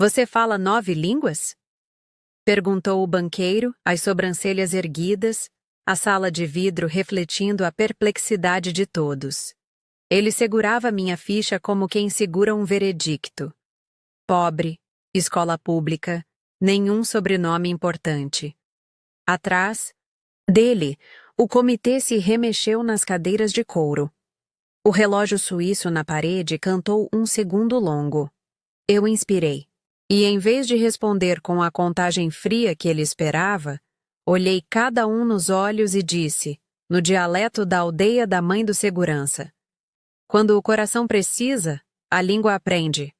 Você fala 9 línguas? Perguntou o banqueiro, as sobrancelhas erguidas, a sala de vidro refletindo a perplexidade de todos. Ele segurava minha ficha como quem segura um veredicto. Pobre, escola pública, nenhum sobrenome importante. Atrás dele, o comitê se remexeu nas cadeiras de couro. O relógio suíço na parede cantou um segundo longo. Eu inspirei. E em vez de responder com a contagem fria que ele esperava, olhei cada um nos olhos e disse, no dialeto da aldeia da mãe do segurança: quando o coração precisa, a língua aprende.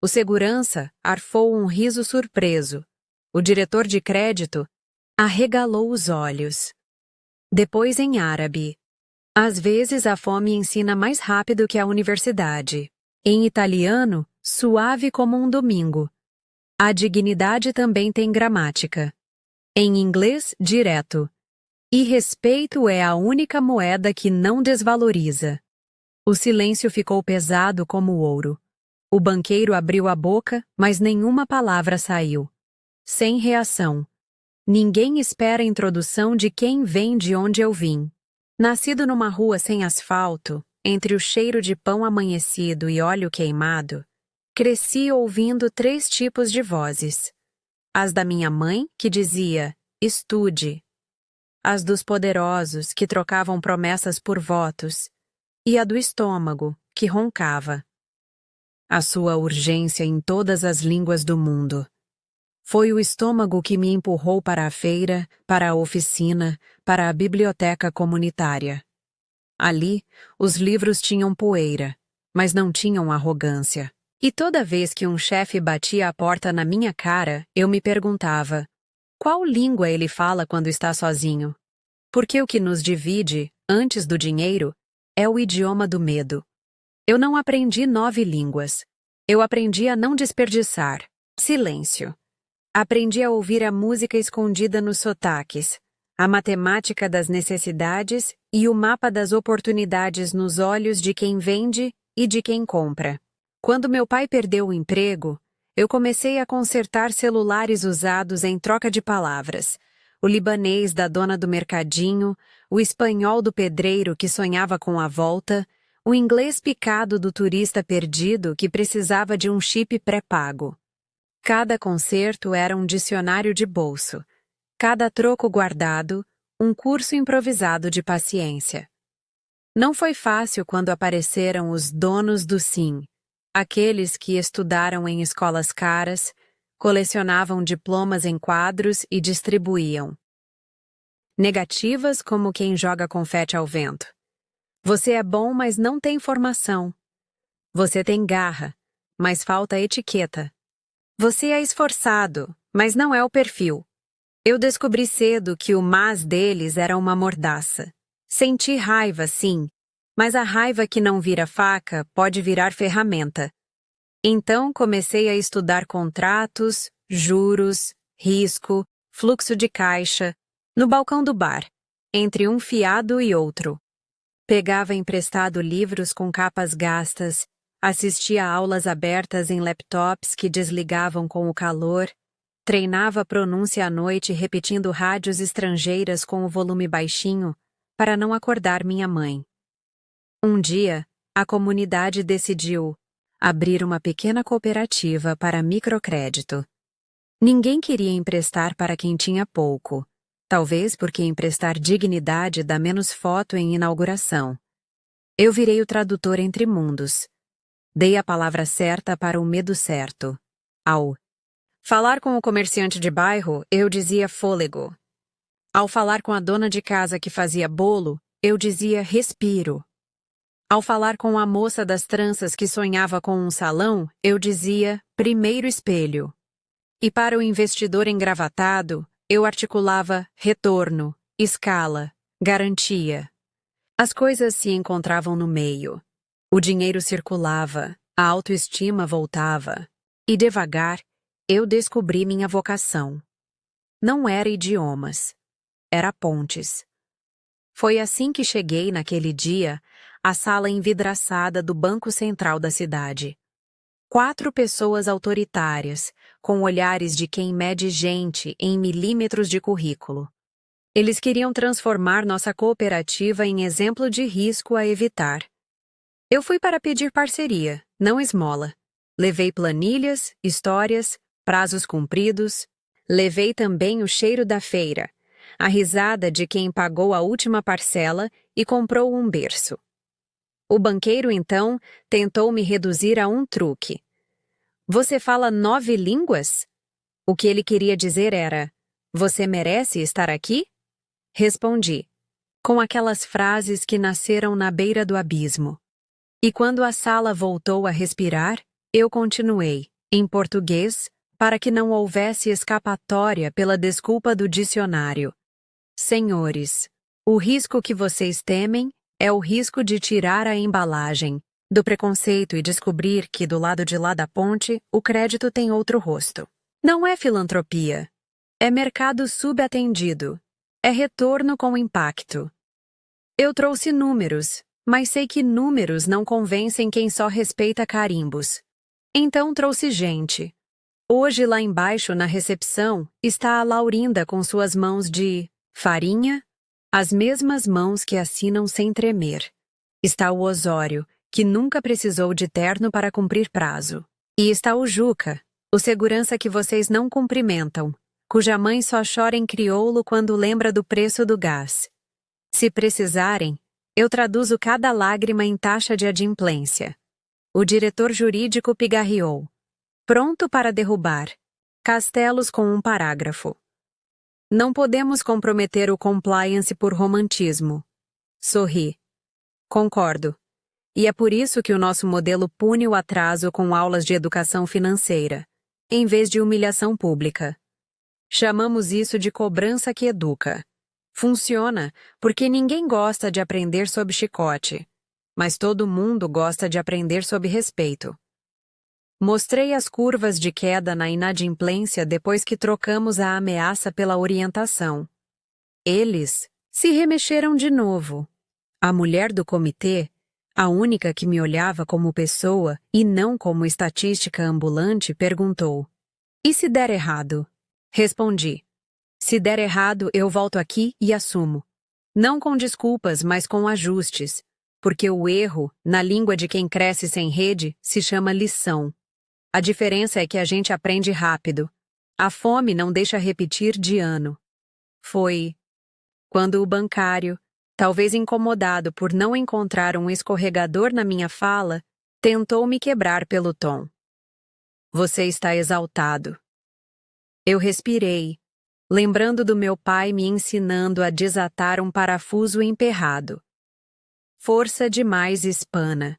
O segurança arfou um riso surpreso. O diretor de crédito arregalou os olhos. Depois em árabe. Às vezes a fome ensina mais rápido que a universidade. Em italiano, suave como um domingo. A dignidade também tem gramática. Em inglês, direto. E respeito é a única moeda que não desvaloriza. O silêncio ficou pesado como ouro. O banqueiro abriu a boca, mas nenhuma palavra saiu. Sem reação. Ninguém espera a introdução de quem vem de onde eu vim. Nascido numa rua sem asfalto, entre o cheiro de pão amanhecido e óleo queimado, cresci ouvindo 3 tipos de vozes. As da minha mãe, que dizia, estude. As dos poderosos, que trocavam promessas por votos. E a do estômago, que roncava. A sua urgência em todas as línguas do mundo. Foi o estômago que me empurrou para a feira, para a oficina, para a biblioteca comunitária. Ali, os livros tinham poeira, mas não tinham arrogância. E toda vez que um chefe batia a porta na minha cara, eu me perguntava, qual língua ele fala quando está sozinho? Porque o que nos divide, antes do dinheiro, é o idioma do medo. Eu não aprendi 9 línguas. Eu aprendi a não desperdiçar. Silêncio. Aprendi a ouvir a música escondida nos sotaques, a matemática das necessidades e o mapa das oportunidades nos olhos de quem vende e de quem compra. Quando meu pai perdeu o emprego, eu comecei a consertar celulares usados em troca de palavras. O libanês da dona do mercadinho, o espanhol do pedreiro que sonhava com a volta, o inglês picado do turista perdido que precisava de um chip pré-pago. Cada concerto era um dicionário de bolso. Cada troco guardado, um curso improvisado de paciência. Não foi fácil quando apareceram os donos do sim, aqueles que estudaram em escolas caras, colecionavam diplomas em quadros e distribuíam. Negativas como quem joga confete ao vento. Você é bom, mas não tem formação. Você tem garra, mas falta etiqueta. Você é esforçado, mas não é o perfil. Eu descobri cedo que o mas deles era uma mordaça. Senti raiva, sim, mas a raiva que não vira faca pode virar ferramenta. Então comecei a estudar contratos, juros, risco, fluxo de caixa, no balcão do bar, entre um fiado e outro. Pegava emprestado livros com capas gastas, assistia a aulas abertas em laptops que desligavam com o calor, treinava a pronúncia à noite repetindo rádios estrangeiras com o volume baixinho para não acordar minha mãe. Um dia, a comunidade decidiu abrir uma pequena cooperativa para microcrédito. Ninguém queria emprestar para quem tinha pouco, talvez porque emprestar dignidade dá menos foto em inauguração. Eu virei o tradutor entre mundos. Dei a palavra certa para o medo certo. Ao falar com o comerciante de bairro, eu dizia fôlego. Ao falar com a dona de casa que fazia bolo, eu dizia respiro. Ao falar com a moça das tranças que sonhava com um salão, eu dizia primeiro espelho. E para o investidor engravatado, eu articulava retorno, escala, garantia. As coisas se encontravam no meio. O dinheiro circulava, a autoestima voltava. E devagar, eu descobri minha vocação. Não era idiomas. Era pontes. Foi assim que cheguei naquele dia à sala envidraçada do Banco Central da cidade. 4 pessoas autoritárias, com olhares de quem mede gente em milímetros de currículo. Eles queriam transformar nossa cooperativa em exemplo de risco a evitar. Eu fui para pedir parceria, não esmola. Levei planilhas, histórias, prazos cumpridos. Levei também o cheiro da feira, a risada de quem pagou a última parcela e comprou um berço. O banqueiro, então, tentou me reduzir a um truque. Você fala 9 línguas? O que ele queria dizer era: você merece estar aqui? Respondi, com aquelas frases que nasceram na beira do abismo. E quando a sala voltou a respirar, eu continuei, em português, para que não houvesse escapatória pela desculpa do dicionário. Senhores, o risco que vocês temem é o risco de tirar a embalagem do preconceito e descobrir que do lado de lá da ponte o crédito tem outro rosto. Não é filantropia. É mercado subatendido. É retorno com impacto. Eu trouxe números, mas sei que números não convencem quem só respeita carimbos. Então trouxe gente. Hoje lá embaixo na recepção está a Laurinda com suas mãos de farinha, as mesmas mãos que assinam sem tremer. Está o Osório, que nunca precisou de terno para cumprir prazo. E está o Juca, o segurança que vocês não cumprimentam, cuja mãe só chora em crioulo quando lembra do preço do gás. Se precisarem, eu traduzo cada lágrima em taxa de adimplência. O diretor jurídico pigarreou. Pronto para derrubar. Castelos com um parágrafo. Não podemos comprometer o compliance por romantismo. Sorri. Concordo. E é por isso que o nosso modelo pune o atraso com aulas de educação financeira, em vez de humilhação pública. Chamamos isso de cobrança que educa. Funciona porque ninguém gosta de aprender sob chicote, mas todo mundo gosta de aprender sob respeito. Mostrei as curvas de queda na inadimplência depois que trocamos a ameaça pela orientação. Eles se remexeram de novo. A mulher do comitê, a única que me olhava como pessoa e não como estatística ambulante, perguntou: e se der errado? Respondi: se der errado, eu volto aqui e assumo. Não com desculpas, mas com ajustes, porque o erro, na língua de quem cresce sem rede, se chama lição. A diferença é que a gente aprende rápido. A fome não deixa repetir de ano. Foi quando o bancário, talvez incomodado por não encontrar um escorregador na minha fala, tentou me quebrar pelo tom. Você está exaltado. Eu respirei, lembrando do meu pai me ensinando a desatar um parafuso emperrado. Força demais espana.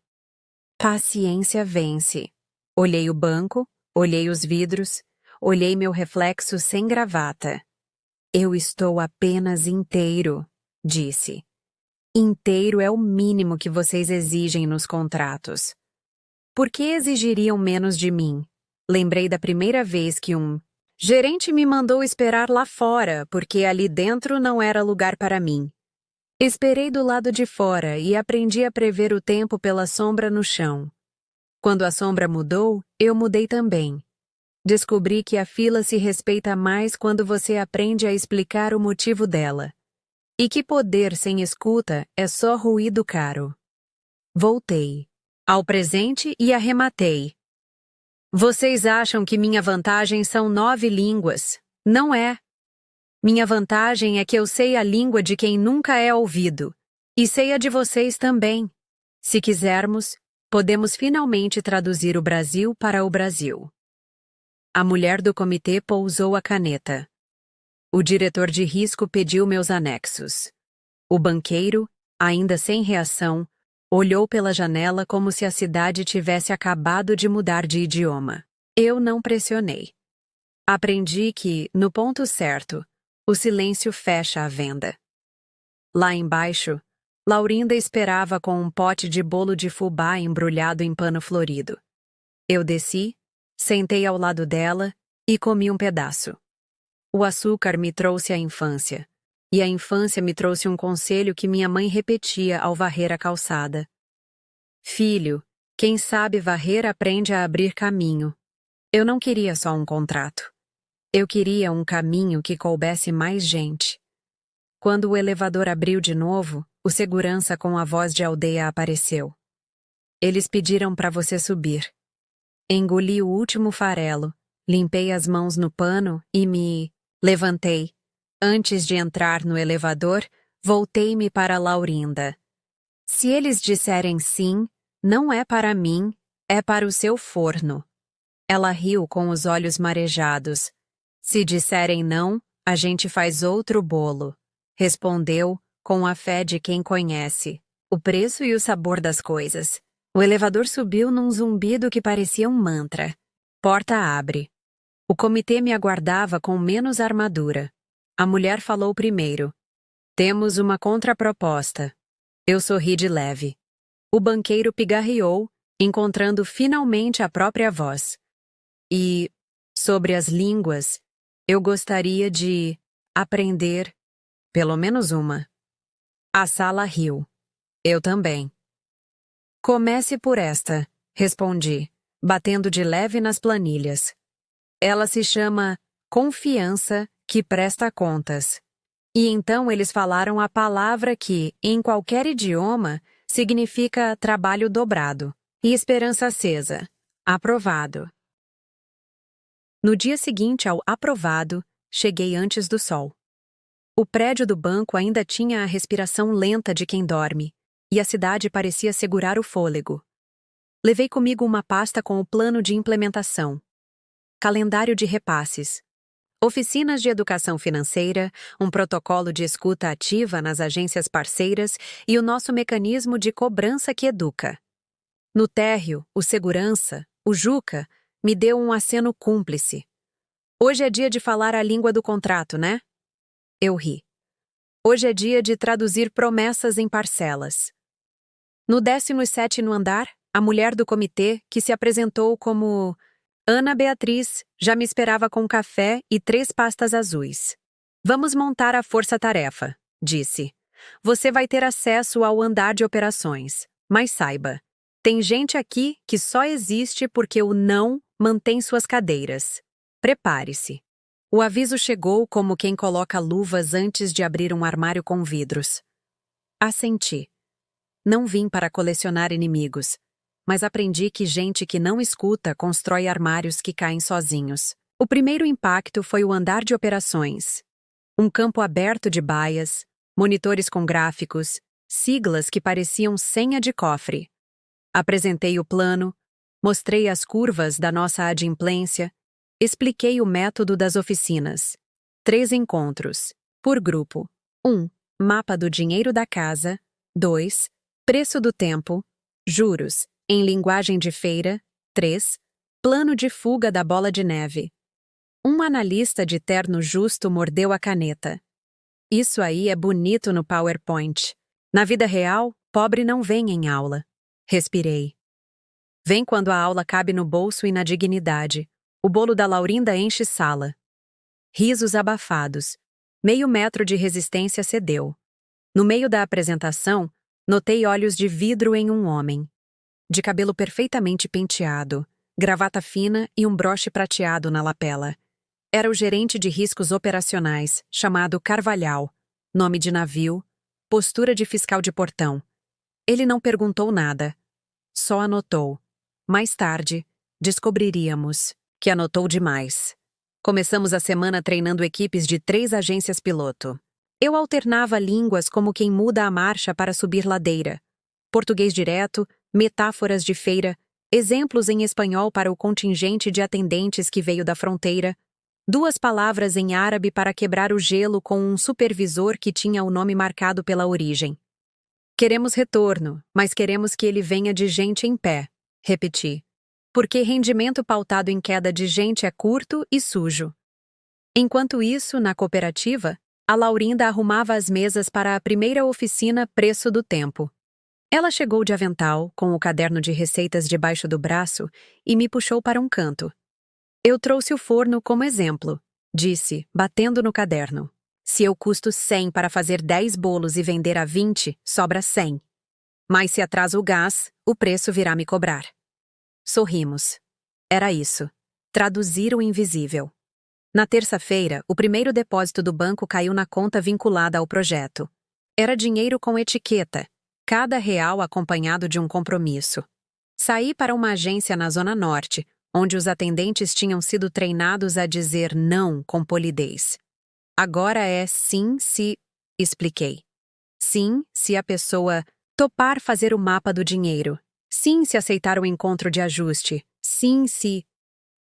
Paciência vence. Olhei o banco, olhei os vidros, olhei meu reflexo sem gravata. Eu estou apenas inteiro, disse. Inteiro é o mínimo que vocês exigem nos contratos. Por que exigiriam menos de mim? Lembrei da primeira vez que um gerente me mandou esperar lá fora, porque ali dentro não era lugar para mim. Esperei do lado de fora e aprendi a prever o tempo pela sombra no chão. Quando a sombra mudou, eu mudei também. Descobri que a fila se respeita mais quando você aprende a explicar o motivo dela. E que poder sem escuta é só ruído caro. Voltei ao presente e arrematei. Vocês acham que minha vantagem são 9 línguas. Não é. Minha vantagem é que eu sei a língua de quem nunca é ouvido. E sei a de vocês também. Se quisermos, podemos finalmente traduzir o Brasil para o Brasil. A mulher do comitê pousou a caneta. O diretor de risco pediu meus anexos. O banqueiro, ainda sem reação, olhou pela janela como se a cidade tivesse acabado de mudar de idioma. Eu não pressionei. Aprendi que, no ponto certo, o silêncio fecha a venda. Lá embaixo, Laurinda esperava com um pote de bolo de fubá embrulhado em pano florido. Eu desci, sentei ao lado dela e comi um pedaço. O açúcar me trouxe a infância, e a infância me trouxe um conselho que minha mãe repetia ao varrer a calçada. Filho, Quem sabe varrer aprende a abrir caminho. Eu não queria só um contrato. Eu queria um caminho que coubesse mais gente. Quando o elevador abriu de novo, o segurança com a voz de aldeia apareceu. Eles pediram para você subir. Engoli o último farelo, limpei as mãos no pano e me levantei. Antes de entrar no elevador, voltei-me para Laurinda. Se eles disserem sim, não é para mim, é para o seu forno. Ela riu com os olhos marejados. Se disserem não, a gente faz outro bolo. Respondeu, com a fé de quem conhece o preço e o sabor das coisas. O elevador subiu num zumbido que parecia um mantra. Porta abre. O comitê me aguardava com menos armadura. A mulher falou primeiro. Temos uma contraproposta. Eu sorri de leve. O banqueiro pigarreou, encontrando finalmente a própria voz. E, sobre as línguas, eu gostaria de aprender pelo menos uma. A sala riu. Eu também. Comece por esta, respondi, batendo de leve nas planilhas. Ela se chama confiança que presta contas. E então eles falaram a palavra que, em qualquer idioma, significa trabalho dobrado e esperança acesa. Aprovado. No dia seguinte ao aprovado, cheguei antes do sol. O prédio do banco ainda tinha a respiração lenta de quem dorme, e a cidade parecia segurar o fôlego. Levei comigo uma pasta com o plano de implementação, calendário de repasses, oficinas de educação financeira, um protocolo de escuta ativa nas agências parceiras e o nosso mecanismo de cobrança que educa. No térreo, o segurança, o Juca, me deu um aceno cúmplice. Hoje é dia de falar a língua do contrato, né? Eu ri. Hoje é dia de traduzir promessas em parcelas. No 17º andar, a mulher do comitê, que se apresentou como Ana Beatriz, já me esperava com café e 3 pastas azuis. Vamos montar a força-tarefa, disse. Você vai ter acesso ao andar de operações, mas saiba, tem gente aqui que só existe porque o não mantém suas cadeiras. Prepare-se. O aviso chegou como quem coloca luvas antes de abrir um armário com vidros. Assenti. Não vim para colecionar inimigos, mas aprendi que gente que não escuta constrói armários que caem sozinhos. O primeiro impacto foi o andar de operações. Um campo aberto de baias, monitores com gráficos, siglas que pareciam senha de cofre. Apresentei o plano, mostrei as curvas da nossa adimplência, expliquei o método das oficinas. 3 encontros, por grupo. 1. Mapa do dinheiro da casa. 2. Preço do tempo. Juros, em linguagem de feira. 3. Plano de fuga da bola de neve. Um analista de terno justo mordeu a caneta. Isso aí é bonito no PowerPoint. Na vida real, pobre não vem em aula. Respirei. Vem quando a aula cabe no bolso e na dignidade. O bolo da Laurinda enche sala. Risos abafados. Meio metro de resistência cedeu. No meio da apresentação, notei olhos de vidro em um homem. De cabelo perfeitamente penteado, gravata fina e um broche prateado na lapela. Era o gerente de riscos operacionais, chamado Carvalhal, nome de navio, postura de fiscal de portão. Ele não perguntou nada, só anotou. Mais tarde, descobriríamos que anotou demais. Começamos a semana treinando equipes de 3 agências piloto. Eu alternava línguas como quem muda a marcha para subir ladeira. Português direto, metáforas de feira, exemplos em espanhol para o contingente de atendentes que veio da fronteira, 2 palavras em árabe para quebrar o gelo com um supervisor que tinha o nome marcado pela origem. Queremos retorno, mas queremos que ele venha de gente em pé, repeti. Porque rendimento pautado em queda de gente é curto e sujo. Enquanto isso, na cooperativa, a Laurinda arrumava as mesas para a primeira oficina Preço do Tempo. Ela chegou de avental, com o caderno de receitas debaixo do braço, e me puxou para um canto. Eu trouxe o forno como exemplo, disse, batendo no caderno. Se eu custo 100 para fazer 10 bolos e vender a 20, sobra 100. Mas se atrasa o gás, o preço virá me cobrar. Sorrimos. Era isso. Traduzir o invisível. Na terça-feira, o primeiro depósito do banco caiu na conta vinculada ao projeto. Era dinheiro com etiqueta, cada real acompanhado de um compromisso. Saí para uma agência na Zona Norte, onde os atendentes tinham sido treinados a dizer não com polidez. Agora é sim se... expliquei. Sim, se a pessoa topar fazer o mapa do dinheiro. Sim, se aceitar o encontro de ajuste. Sim, se...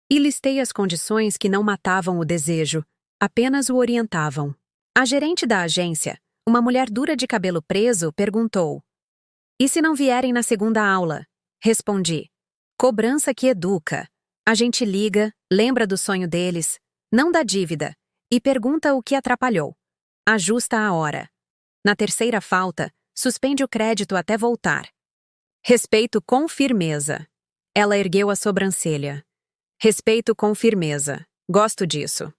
E listei as condições que não matavam o desejo, apenas o orientavam. A gerente da agência, uma mulher dura de cabelo preso, perguntou: "E se não vierem na segunda aula?" Respondi: "Cobrança que educa. A gente liga, lembra do sonho deles, não da dívida, e pergunta o que atrapalhou. Ajusta a hora. Na terceira falta, suspende o crédito até voltar. Respeito com firmeza." Ela ergueu a sobrancelha. "Respeito com firmeza. Gosto disso."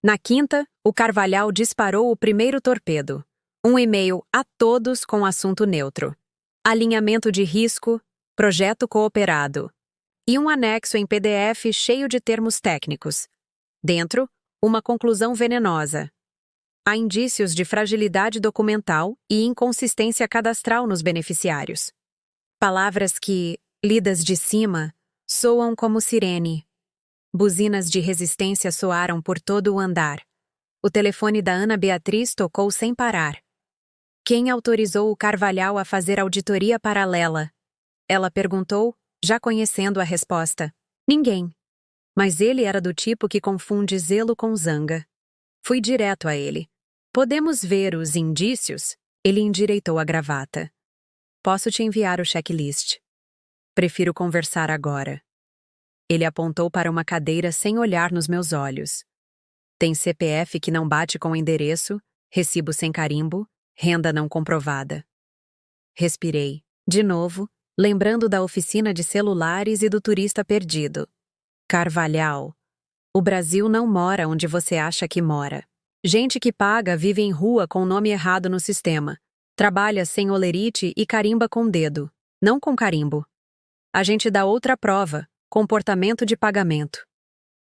Na quinta, o Carvalhal disparou o primeiro torpedo. Um e-mail a todos com assunto neutro. Alinhamento de risco, projeto cooperado. E um anexo em PDF cheio de termos técnicos. Dentro, uma conclusão venenosa. Há indícios de fragilidade documental e inconsistência cadastral nos beneficiários. Palavras que, lidas de cima, soam como sirene. Buzinas de resistência soaram por todo o andar. O telefone da Ana Beatriz tocou sem parar. Quem autorizou o Carvalhal a fazer auditoria paralela? Ela perguntou, já conhecendo a resposta. Ninguém. Mas ele era do tipo que confunde zelo com zanga. Fui direto a ele. "Podemos ver os indícios?" Ele endireitou a gravata. "Posso te enviar o checklist. Prefiro conversar agora." Ele apontou para uma cadeira sem olhar nos meus olhos. "Tem CPF que não bate com o endereço, recibo sem carimbo, renda não comprovada." Respirei, de novo, lembrando da oficina de celulares e do turista perdido. "Carvalhal, o Brasil não mora onde você acha que mora. Gente que paga vive em rua com nome errado no sistema. Trabalha sem olerite e carimba com dedo, não com carimbo. A gente dá outra prova, comportamento de pagamento."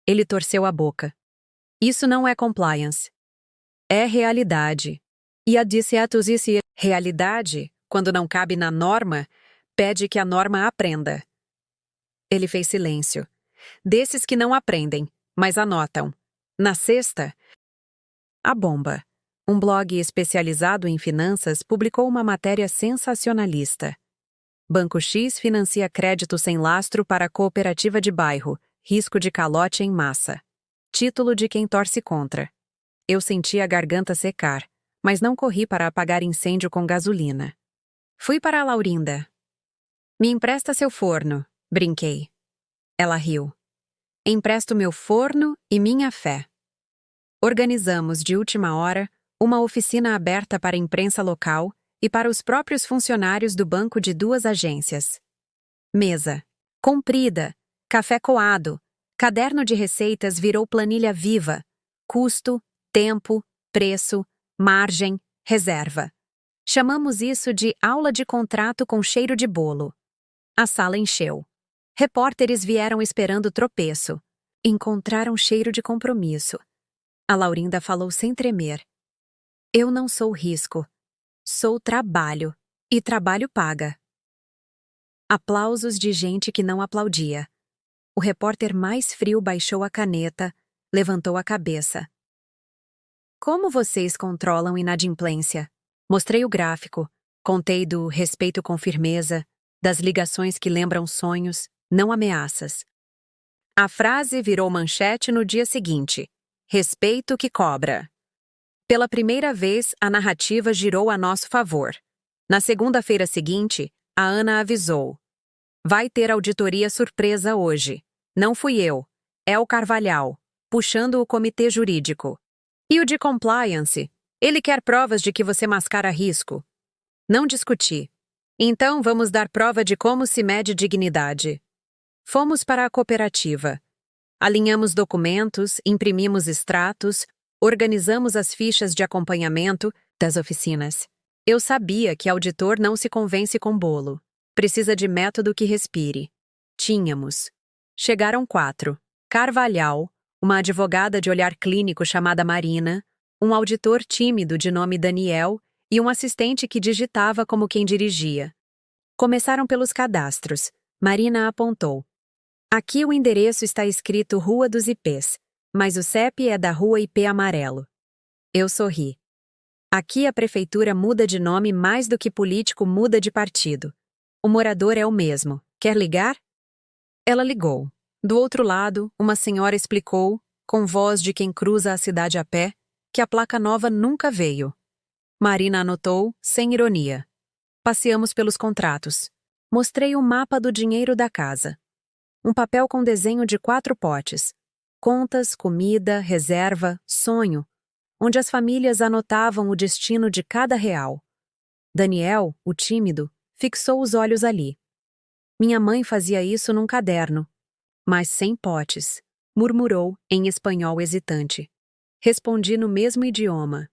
Ele torceu a boca. "Isso não é compliance. É realidade. E a disseatus e realidade, quando não cabe na norma, pede que a norma aprenda." Ele fez silêncio. Desses que não aprendem, mas anotam. Na sexta, a bomba. Um blog especializado em finanças publicou uma matéria sensacionalista. Banco X financia crédito sem lastro para cooperativa de bairro, risco de calote em massa. Título de quem torce contra. Eu senti a garganta secar, mas não corri para apagar incêndio com gasolina. Fui para a Laurinda. "Me empresta seu forno", brinquei. Ela riu. "Empresto meu forno e minha fé." Organizamos, de última hora, uma oficina aberta para a imprensa local e para os próprios funcionários do banco de 2 agências. Mesa. Comprida. Café coado. Caderno de receitas virou planilha viva. Custo, tempo, preço, margem, reserva. Chamamos isso de aula de contrato com cheiro de bolo. A sala encheu. Repórteres vieram esperando tropeço. Encontraram cheiro de compromisso. A Laurinda falou sem tremer. "Eu não sou risco. Sou trabalho. E trabalho paga." Aplausos de gente que não aplaudia. O repórter mais frio baixou a caneta, levantou a cabeça. "Como vocês controlam inadimplência?" Mostrei o gráfico. Contei do respeito com firmeza, das ligações que lembram sonhos, não ameaças. A frase virou manchete no dia seguinte. Respeito que cobra. Pela primeira vez, a narrativa girou a nosso favor. Na segunda-feira seguinte, a Ana avisou. "Vai ter auditoria surpresa hoje. Não fui eu. É o Carvalhal, puxando o comitê jurídico. E o de compliance? Ele quer provas de que você mascara risco." Não discuti. "Então vamos dar prova de como se mede dignidade." Fomos para a cooperativa. Alinhamos documentos, imprimimos extratos, organizamos as fichas de acompanhamento das oficinas. Eu sabia que auditor não se convence com bolo. Precisa de método que respire. Tínhamos. Chegaram 4. Carvalhal, uma advogada de olhar clínico chamada Marina, um auditor tímido de nome Daniel e um assistente que digitava como quem dirigia. Começaram pelos cadastros. Marina apontou. Aqui o endereço está escrito Rua dos IPs, mas o CEP é da Rua IP Amarelo. Eu sorri. Aqui a prefeitura muda de nome mais do que político muda de partido. O morador é o mesmo. Quer ligar? Ela ligou. Do outro lado, uma senhora explicou, com voz de quem cruza a cidade a pé, que a placa nova nunca veio. Marina anotou, sem ironia. Passeamos pelos contratos. Mostrei o mapa do dinheiro da casa. Um papel com desenho de 4 potes. Contas, comida, reserva, sonho, onde as famílias anotavam o destino de cada real. Daniel, o tímido, fixou os olhos ali. Minha mãe fazia isso num caderno, mas sem potes, murmurou em espanhol hesitante. Respondi no mesmo idioma.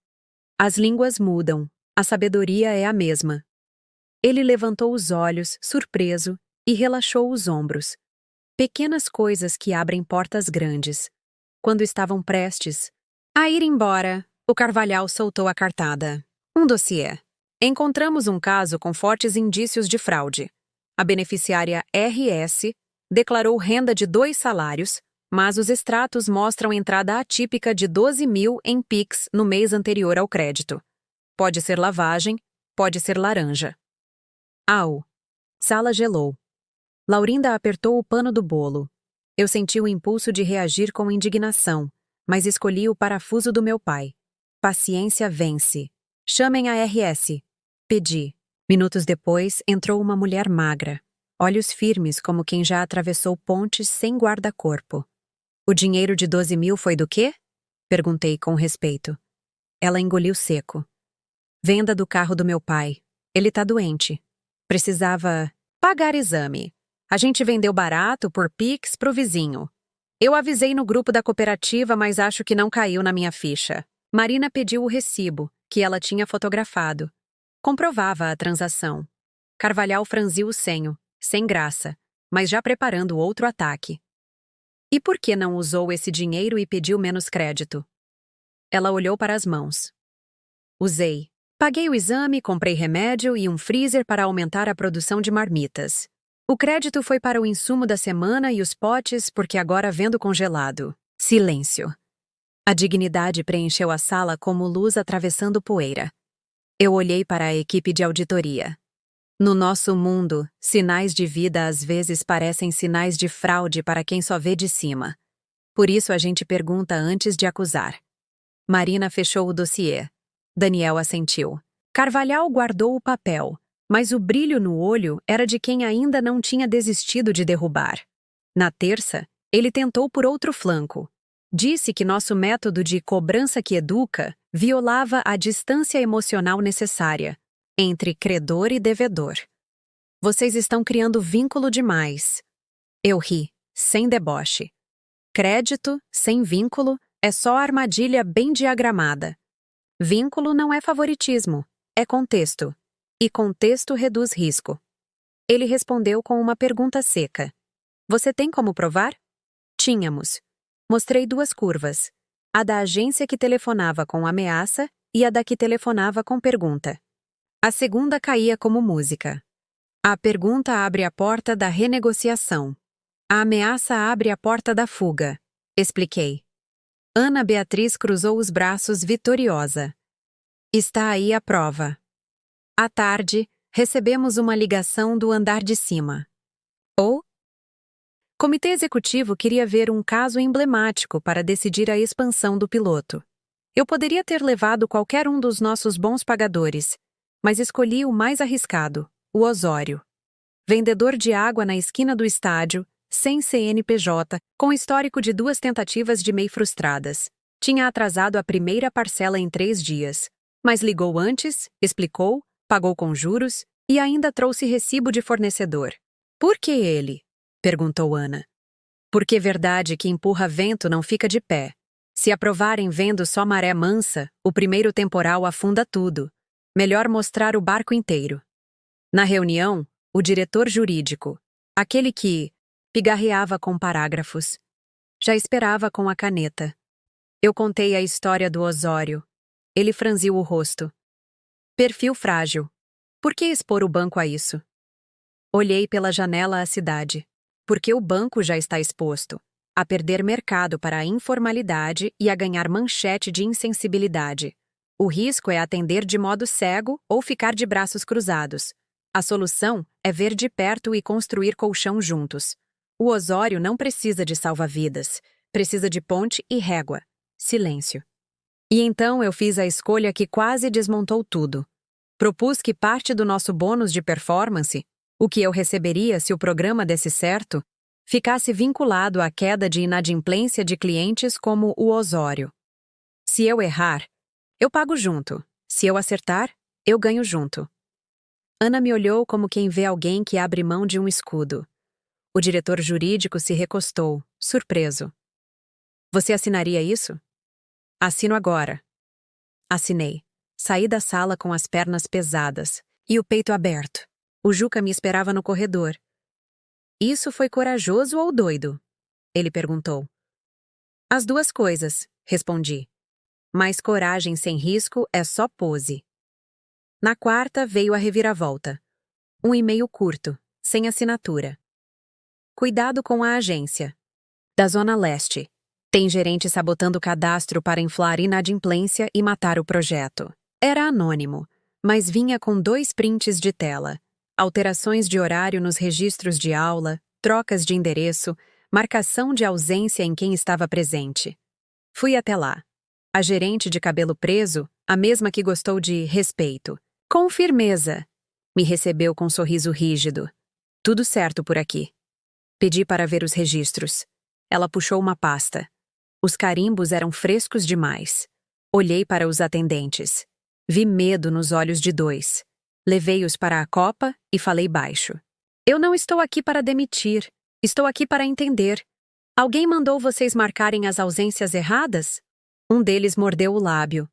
As línguas mudam, a sabedoria é a mesma. Ele levantou os olhos, surpreso, e relaxou os ombros. Pequenas coisas que abrem portas grandes. Quando estavam prestes a ir embora, o Carvalhal soltou a cartada. Um dossiê. Encontramos um caso com fortes indícios de fraude. A beneficiária RS declarou renda de 2 salários, mas os extratos mostram entrada atípica de 12 mil em Pix no mês anterior ao crédito. Pode ser lavagem, pode ser laranja. Au! Sala gelou. Laurinda apertou o pano do bolo. Eu senti o impulso de reagir com indignação, mas escolhi o parafuso do meu pai. Paciência vence. Chamem a RS. Pedi. Minutos depois, entrou uma mulher magra. Olhos firmes como quem já atravessou pontes sem guarda-corpo. O dinheiro de 12 mil foi do quê? Perguntei com respeito. Ela engoliu seco. Venda do carro do meu pai. Ele tá doente. Precisava pagar exame. A gente vendeu barato por Pix pro vizinho. Eu avisei no grupo da cooperativa, mas acho que não caiu na minha ficha. Marina pediu o recibo, que ela tinha fotografado. Comprovava a transação. Carvalhal franziu o senho, sem graça, mas já preparando outro ataque. E por que não usou esse dinheiro e pediu menos crédito? Ela olhou para as mãos. Usei. Paguei o exame, comprei remédio e um freezer para aumentar a produção de marmitas. O crédito foi para o insumo da semana e os potes porque agora vendo congelado. Silêncio. A dignidade preencheu a sala como luz atravessando poeira. Eu olhei para a equipe de auditoria. No nosso mundo, sinais de vida às vezes parecem sinais de fraude para quem só vê de cima. Por isso a gente pergunta antes de acusar. Marina fechou o dossiê. Daniel assentiu. Carvalhal guardou o papel, mas o brilho no olho era de quem ainda não tinha desistido de derrubar. Na terça, ele tentou por outro flanco. Disse que nosso método de cobrança que educa violava a distância emocional necessária entre credor e devedor. Vocês estão criando vínculo demais. Eu ri, sem deboche. Crédito, sem vínculo, é só armadilha bem diagramada. Vínculo não é favoritismo, é contexto. E contexto reduz risco. Ele respondeu com uma pergunta seca. Você tem como provar? Tínhamos. Mostrei 2 curvas. A da agência que telefonava com ameaça e a da que telefonava com pergunta. A segunda caía como música. A pergunta abre a porta da renegociação. A ameaça abre a porta da fuga. Expliquei. Ana Beatriz cruzou os braços vitoriosa. Está aí a prova. À tarde, recebemos uma ligação do andar de cima. O comitê executivo queria ver um caso emblemático para decidir a expansão do piloto. Eu poderia ter levado qualquer um dos nossos bons pagadores, mas escolhi o mais arriscado, o Osório. Vendedor de água na esquina do estádio, sem CNPJ, com histórico de 2 tentativas de MEI frustradas. Tinha atrasado a primeira parcela em 3 dias, mas ligou antes, explicou, pagou com juros e ainda trouxe recibo de fornecedor. Por que ele? Perguntou Ana. Porque verdade que empurra vento não fica de pé. Se aprovarem vendo só maré mansa, o primeiro temporal afunda tudo. Melhor mostrar o barco inteiro. Na reunião, o diretor jurídico, aquele que pigarreava com parágrafos, já esperava com a caneta. Eu contei a história do Osório. Ele franziu o rosto. Perfil frágil. Por que expor o banco a isso? Olhei pela janela à cidade. Porque o banco já está exposto a perder mercado para a informalidade e a ganhar manchete de insensibilidade. O risco é atender de modo cego ou ficar de braços cruzados. A solução é ver de perto e construir colchão juntos. O Osório não precisa de salva-vidas, precisa de ponte e régua. Silêncio. E então eu fiz a escolha que quase desmontou tudo. Propus que parte do nosso bônus de performance, o que eu receberia se o programa desse certo, ficasse vinculado à queda de inadimplência de clientes como o Osório. Se eu errar, eu pago junto. Se eu acertar, eu ganho junto. Ana me olhou como quem vê alguém que abre mão de um escudo. O diretor jurídico se recostou, surpreso. Você assinaria isso? Assino agora. Assinei. Saí da sala com as pernas pesadas e o peito aberto. O Juca me esperava no corredor. Isso foi corajoso ou doido? Ele perguntou. As duas coisas, respondi. Mas coragem sem risco é só pose. Na quarta veio a reviravolta. Um e-mail curto, sem assinatura. Cuidado com a agência. Da Zona Leste. Tem gerente sabotando o cadastro para inflar inadimplência e matar o projeto. Era anônimo, mas vinha com 2 prints de tela. Alterações de horário nos registros de aula, trocas de endereço, marcação de ausência em quem estava presente. Fui até lá. A gerente de cabelo preso, a mesma que gostou de respeito. Com firmeza. Me recebeu com um sorriso rígido. Tudo certo por aqui. Pedi para ver os registros. Ela puxou uma pasta. Os carimbos eram frescos demais. Olhei para os atendentes. Vi medo nos olhos de 2. Levei-os para a copa e falei baixo. Eu não estou aqui para demitir. Estou aqui para entender. Alguém mandou vocês marcarem as ausências erradas? Um deles mordeu o lábio.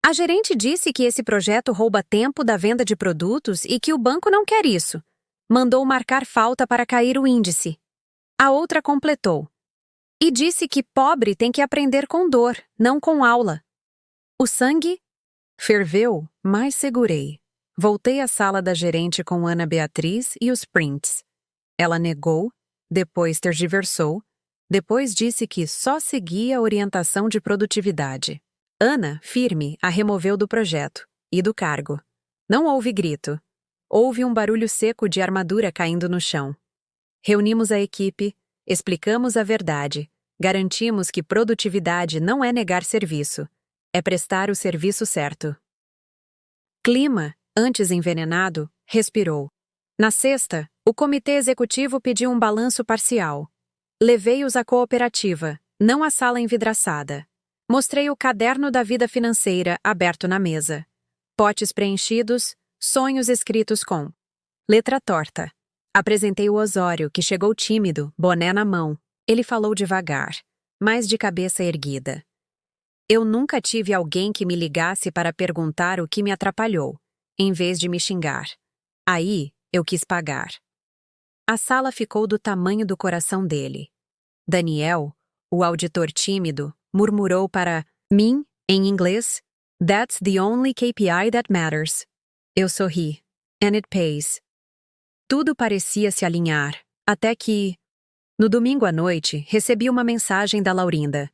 A gerente disse que esse projeto rouba tempo da venda de produtos e que o banco não quer isso. Mandou marcar falta para cair o índice. A outra completou. E disse que pobre tem que aprender com dor, não com aula. O sangue ferveu, mas segurei. Voltei à sala da gerente com Ana Beatriz e os prints. Ela negou, depois tergiversou, depois disse que só seguia a orientação de produtividade. Ana, firme, a removeu do projeto e do cargo. Não houve grito. Houve um barulho seco de armadura caindo no chão. Reunimos a equipe, explicamos a verdade, garantimos que produtividade não é negar serviço, é prestar o serviço certo. Clima, antes envenenado, respirou. Na sexta, o comitê executivo pediu um balanço parcial. Levei-os à cooperativa, não à sala envidraçada. Mostrei o caderno da vida financeira aberto na mesa. Potes preenchidos, sonhos escritos com letra torta. Apresentei o Osório, que chegou tímido, boné na mão. Ele falou devagar, mas de cabeça erguida. Eu nunca tive alguém que me ligasse para perguntar o que me atrapalhou, em vez de me xingar. Aí, eu quis pagar. A sala ficou do tamanho do coração dele. Daniel, o auditor tímido, murmurou para mim, em inglês, "That's the only KPI that matters." Eu sorri. And it pays. Tudo parecia se alinhar, até que... No domingo à noite, recebi uma mensagem da Laurinda.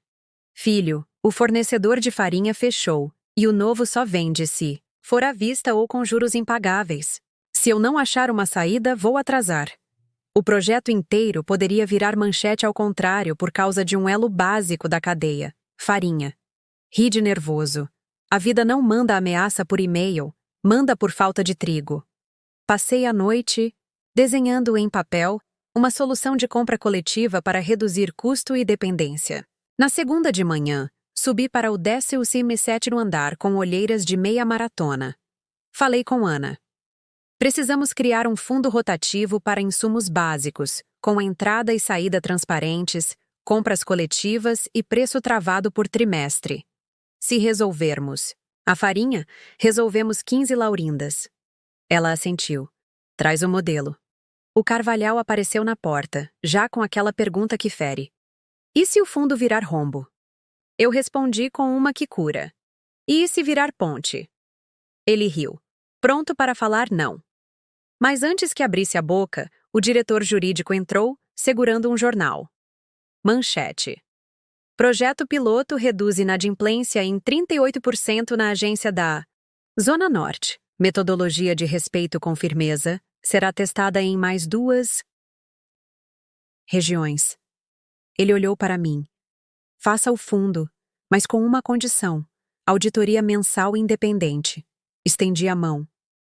Filho, o fornecedor de farinha fechou, e o novo só vende se for à vista ou com juros impagáveis. Se eu não achar uma saída, vou atrasar. O projeto inteiro poderia virar manchete ao contrário por causa de um elo básico da cadeia, farinha. Ri de nervoso. A vida não manda ameaça por e-mail, manda por falta de trigo. Passei a noite desenhando em papel uma solução de compra coletiva para reduzir custo e dependência. Na segunda de manhã, subi para o 17º andar com olheiras de meia maratona. Falei com Ana. Precisamos criar um fundo rotativo para insumos básicos, com entrada e saída transparentes, compras coletivas e preço travado por trimestre. Se resolvermos A farinha? Resolvemos 15 laurindas. Ela assentiu. Traz o modelo. O Carvalhal apareceu na porta, já com aquela pergunta que fere. E se o fundo virar rombo? Eu respondi com uma que cura. E se virar ponte? Ele riu, pronto para falar não. Mas antes que abrisse a boca, o diretor jurídico entrou, segurando um jornal. Manchete. Projeto piloto reduz inadimplência em 38% na agência da Zona Norte. Metodologia de respeito com firmeza será testada em mais 2 regiões. Ele olhou para mim. Faça o fundo, mas com uma condição. Auditoria mensal independente. Estendi a mão.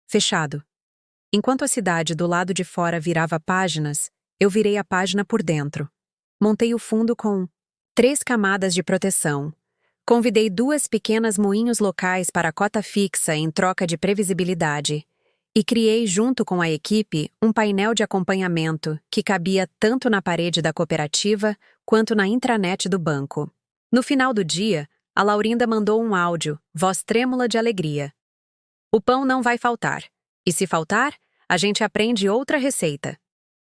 Fechado. Enquanto a cidade do lado de fora virava páginas, eu virei a página por dentro. Montei o fundo com 3 camadas de proteção. Convidei 2 pequenas moinhos locais para a cota fixa em troca de previsibilidade. E criei, junto com a equipe, um painel de acompanhamento que cabia tanto na parede da cooperativa quanto na intranet do banco. No final do dia, a Laurinda mandou um áudio, voz trêmula de alegria. O pão não vai faltar. E se faltar, a gente aprende outra receita.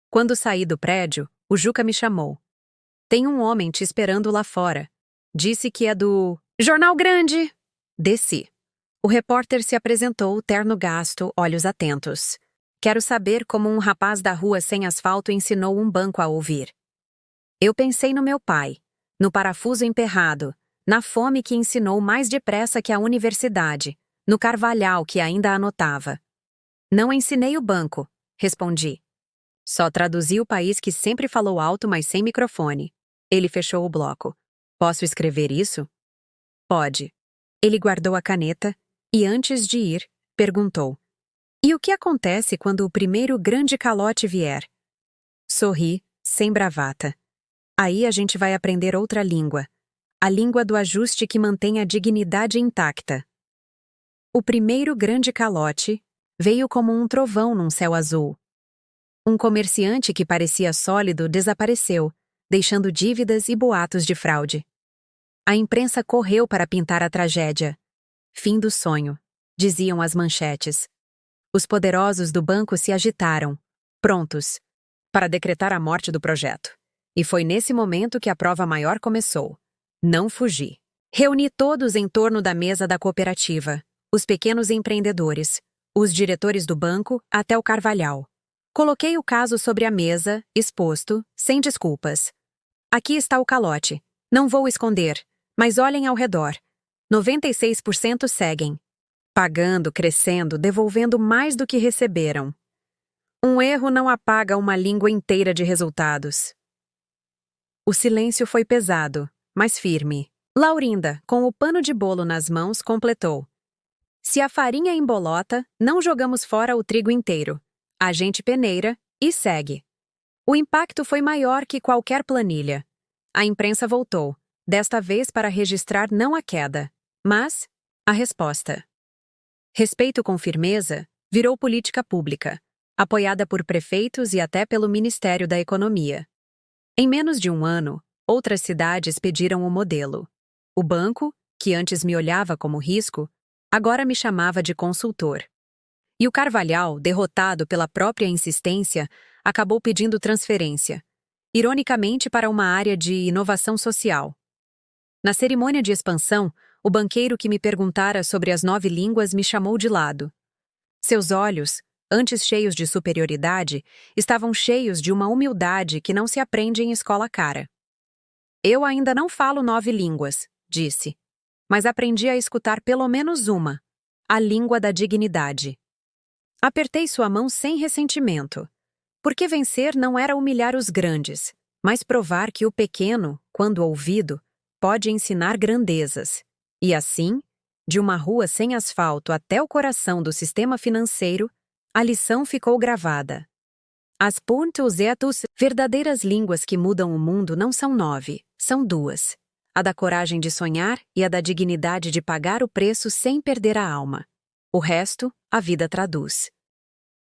Quando saí do prédio, o Juca me chamou. Tem um homem te esperando lá fora. Disse que é do Jornal Grande. Desci. O repórter se apresentou, terno gasto, olhos atentos. Quero saber como um rapaz da rua sem asfalto ensinou um banco a ouvir. Eu pensei no meu pai, no parafuso emperrado, na fome que ensinou mais depressa que a universidade, no Carvalhal que ainda anotava. Não ensinei o banco, respondi. Só traduzi o país que sempre falou alto, mas sem microfone. Ele fechou o bloco. Posso escrever isso? Pode. Ele guardou a caneta e, antes de ir, perguntou. E o que acontece quando o primeiro grande calote vier? Sorri, sem bravata. Aí a gente vai aprender outra língua. A língua do ajuste que mantém a dignidade intacta. O primeiro grande calote veio como um trovão num céu azul. Um comerciante que parecia sólido desapareceu, deixando dívidas e boatos de fraude. A imprensa correu para pintar a tragédia. Fim do sonho, diziam as manchetes. Os poderosos do banco se agitaram, prontos, para decretar a morte do projeto. E foi nesse momento que a prova maior começou. Não fugi. Reuni todos em torno da mesa da cooperativa, os pequenos empreendedores, os diretores do banco até o Carvalhal. Coloquei o caso sobre a mesa, exposto, sem desculpas. Aqui está o calote. Não vou esconder, mas olhem ao redor. 96% seguem. Pagando, crescendo, devolvendo mais do que receberam. Um erro não apaga uma língua inteira de resultados. O silêncio foi pesado, mas firme. Laurinda, com o pano de bolo nas mãos, completou. Se a farinha embolota, não jogamos fora o trigo inteiro. A gente peneira e segue. O impacto foi maior que qualquer planilha. A imprensa voltou, desta vez para registrar não a queda, mas a resposta. Respeito com firmeza virou política pública, apoiada por prefeitos e até pelo Ministério da Economia. Em menos de um ano, outras cidades pediram o modelo. O banco, que antes me olhava como risco, agora me chamava de consultor. E o Carvalhal, derrotado pela própria insistência, acabou pedindo transferência, ironicamente para uma área de inovação social. Na cerimônia de expansão, o banqueiro que me perguntara sobre as 9 línguas me chamou de lado. Seus olhos, antes cheios de superioridade, estavam cheios de uma humildade que não se aprende em escola cara. Eu ainda não falo 9 línguas, disse, mas aprendi a escutar pelo menos uma, a língua da dignidade. Apertei sua mão sem ressentimento, porque vencer não era humilhar os grandes, mas provar que o pequeno, quando ouvido, pode ensinar grandezas. E assim, de uma rua sem asfalto até o coração do sistema financeiro, a lição ficou gravada. As pontos etus, verdadeiras línguas que mudam o mundo não são 9, são 2. A da coragem de sonhar e a da dignidade de pagar o preço sem perder a alma. O resto, a vida traduz.